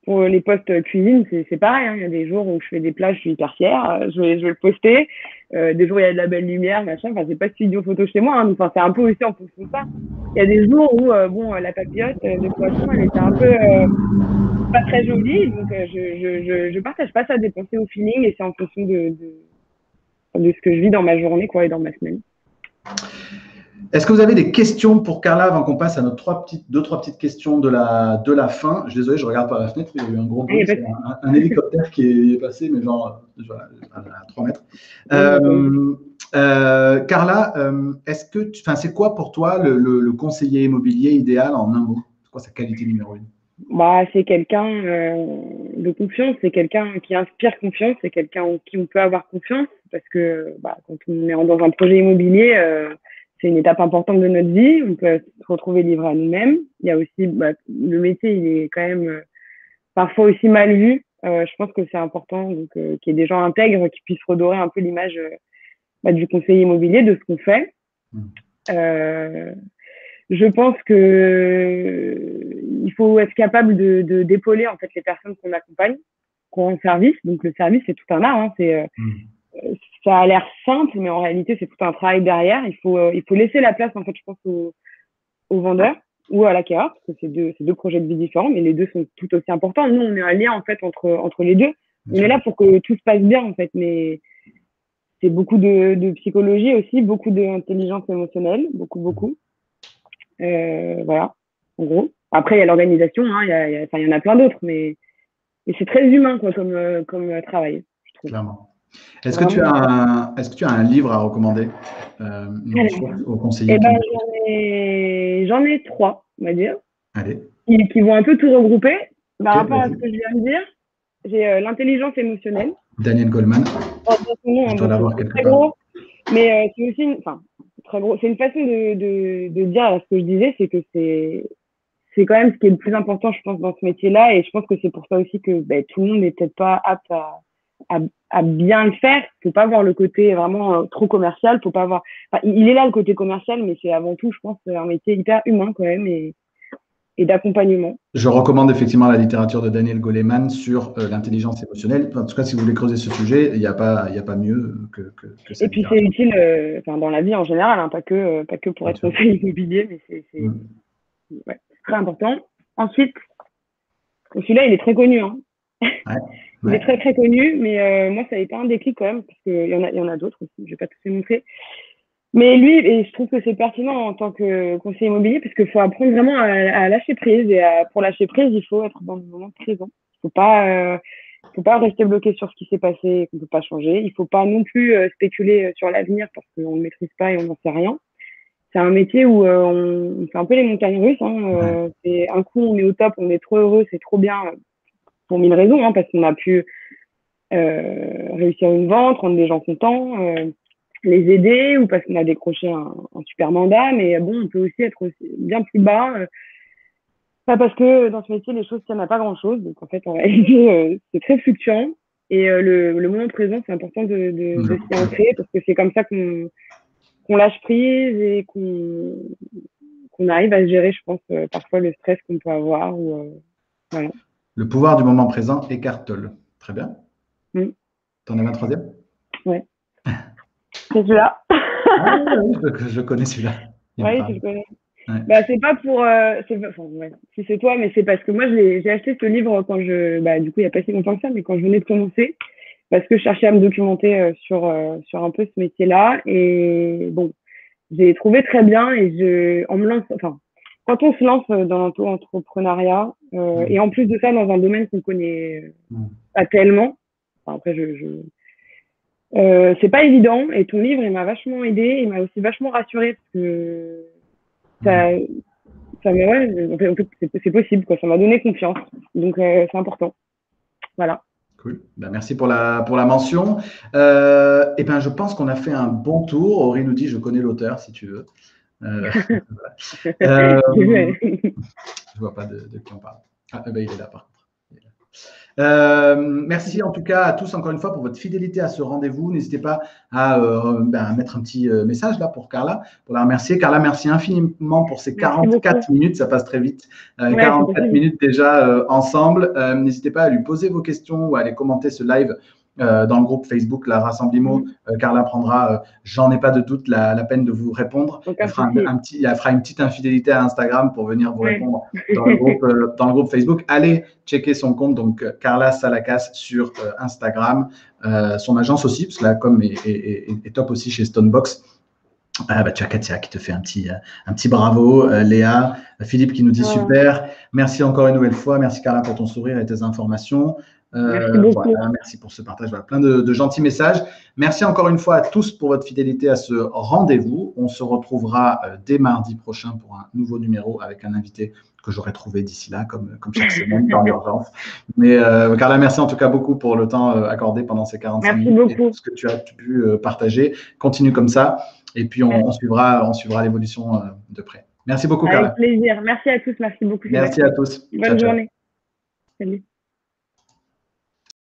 pour les posts cuisine, c'est pareil, hein. Il y a des jours où je fais des plats, je suis hyper fière, je vais le poster. Des jours où il y a de la belle lumière, machin. Enfin, c'est pas studio photo chez moi, hein. Enfin, c'est un peu aussi en fonction de ça. Il y a des jours où, la papillote de poisson, elle était un peu pas très jolie, donc je partage pas ça, dépenser au feeling, et c'est en fonction de ce que je vis dans ma journée, quoi, et dans ma semaine. Est-ce que vous avez des questions pour Carla avant qu'on passe à nos deux, trois petites questions de la fin? Je suis désolé, je regarde par la fenêtre, il y a eu un gros bruit, c'est un hélicoptère qui est passé, mais genre à 3 mètres. Carla, c'est quoi pour toi le conseiller immobilier idéal en un mot? C'est quoi sa qualité numéro 1? Bah, c'est quelqu'un de confiance, c'est quelqu'un qui inspire confiance, c'est quelqu'un en qui on peut avoir confiance parce que quand on est dans un projet immobilier, c'est une étape importante de notre vie. On peut se retrouver livré à nous-mêmes. Il y a aussi le métier, il est quand même parfois aussi mal vu. Je pense que c'est important donc qu'il y ait des gens intègres qui puissent redorer un peu l'image du conseiller immobilier, de ce qu'on fait. Je pense que il faut être capable de d'épauler en fait les personnes qu'on accompagne, qu'on rend service. Donc le service, c'est tout un art. Hein. Ça a l'air simple, mais en réalité, c'est tout un travail derrière. Il faut laisser la place en fait, je pense, aux vendeurs ou à l'acquéreur, parce que c'est deux projets de vie différents, mais les deux sont tout aussi importants. Nous, on est un lien en fait entre les deux. On est là pour que tout se passe bien en fait, mais c'est beaucoup de psychologie aussi, beaucoup d'intelligence émotionnelle, beaucoup. Voilà, en gros. Après, il y a l'organisation, hein, il y en a plein d'autres, mais c'est très humain quoi, comme travail, je trouve. Clairement. Est-ce que tu as un livre à recommander aux conseillers? J'en ai 3, on va dire. Allez. Qui vont un peu tout regrouper. Par rapport à ce que je viens de dire, j'ai l'intelligence émotionnelle. Daniel Goleman. Je dois l'avoir quelque part. Gros, mais c'est aussi très gros. C'est une façon de dire ce que je disais, c'est que c'est quand même ce qui est le plus important, je pense, dans ce métier-là. Et je pense que c'est pour ça aussi que tout le monde n'est peut-être pas apte à bien le faire. Il ne faut pas voir le côté vraiment trop commercial. Faut pas avoir... il est là le côté commercial, mais c'est avant tout, je pense, un métier hyper humain quand même et d'accompagnement. Je recommande effectivement la littérature de Daniel Goleman sur l'intelligence émotionnelle. En tout cas, si vous voulez creuser ce sujet, il n'y a pas mieux que ça. Et puis c'est utile dans la vie en général, hein, pas que pour être conseiller immobilier, mais c'est très important. Ensuite, celui-là, il est très connu. Hein. Il est très très connu, mais moi, ça a été un déclic quand même, parce qu'il y en a d'autres aussi, je ne vais pas tous les montrer. Mais lui, et je trouve que c'est pertinent en tant que conseiller immobilier, parce qu'il faut apprendre vraiment à lâcher prise. Et pour lâcher prise, il faut être dans le moment présent. Il ne faut pas rester bloqué sur ce qui s'est passé et qu'on ne peut pas changer. Il ne faut pas non plus spéculer sur l'avenir parce qu'on ne le maîtrise pas et on n'en sait rien. C'est un métier où on fait un peu les montagnes russes. Hein. C'est un coup, on est au top, on est trop heureux, c'est trop bien pour 1000 raisons, hein, parce qu'on a pu réussir une vente, rendre des gens contents, les aider, ou parce qu'on a décroché un super mandat. Mais bon, on peut aussi être bien plus bas. Pas parce que dans ce métier, les choses tiennent à pas grand-chose. Donc, en fait, en réalité, c'est très fluctuant. Et le moment présent, c'est important de s'y ancrer parce que c'est comme ça qu'on lâche prise et qu'on arrive à gérer, je pense, parfois le stress qu'on peut avoir. Voilà. Le pouvoir du moment présent, Eckhart Tolle. Très bien. T'en avais un troisième? Ouais. C'est celui-là. Je connais celui-là. Oui, je le connais. Ouais. C'est pas pour. Si c'est toi, mais c'est parce que moi, j'ai acheté ce livre quand du coup, il n'y a pas si longtemps que ça, mais quand je venais de commencer, parce que je cherchais à me documenter sur un peu ce métier-là. Et bon, j'ai trouvé très bien. Et quand on se lance dans l'auto-entrepreneuriat, et en plus de ça, dans un domaine qu'on connaît pas tellement, après, c'est pas évident. Et ton livre, il m'a vachement aidé. Il m'a aussi vachement rassuré parce que c'est possible, quoi. Ça m'a donné confiance. Donc, c'est important. Voilà. Cool. Merci pour la mention. Je pense qu'on a fait un bon tour. Aurélie nous dit, je connais l'auteur, si tu veux. Je vois pas de qui on parle. Il est là, par contre. Merci en tout cas à tous encore une fois pour votre fidélité à ce rendez-vous. N'hésitez pas à mettre un petit message là pour Carla, pour la remercier. Carla, merci infiniment pour ces 44 minutes, ça passe très vite. 44 minutes déjà ensemble. N'hésitez pas à lui poser vos questions ou à aller commenter ce live dans le groupe Facebook, la Rassemblimo. Carla prendra, j'en ai pas de doute, la peine de vous répondre. Elle fera une petite infidélité à Instagram pour venir vous répondre dans le groupe Facebook. Allez checker son compte, donc Carla Salacas sur Instagram. Son agence aussi, parce que la com est top aussi chez Stonebox. Tu as Katia qui te fait un petit bravo, Léa, Philippe qui nous dit super. Merci encore une nouvelle fois. Merci Carla pour ton sourire et tes informations. Merci beaucoup. Voilà, merci pour ce partage. Voilà, plein de gentils messages. Merci encore une fois à tous pour votre fidélité à ce rendez-vous. On se retrouvera dès mardi prochain pour un nouveau numéro avec un invité que j'aurai trouvé d'ici là, comme chaque semaine, dans l'urgence. Mais Carla, merci en tout cas beaucoup pour le temps accordé pendant ces 45 Merci minutes beaucoup. et tout ce que tu as pu partager. Continue comme ça et puis on suivra l'évolution de près. Merci beaucoup, Carla. Avec plaisir. Merci à tous. Merci beaucoup. Merci à tous. Bonne journée. Salut.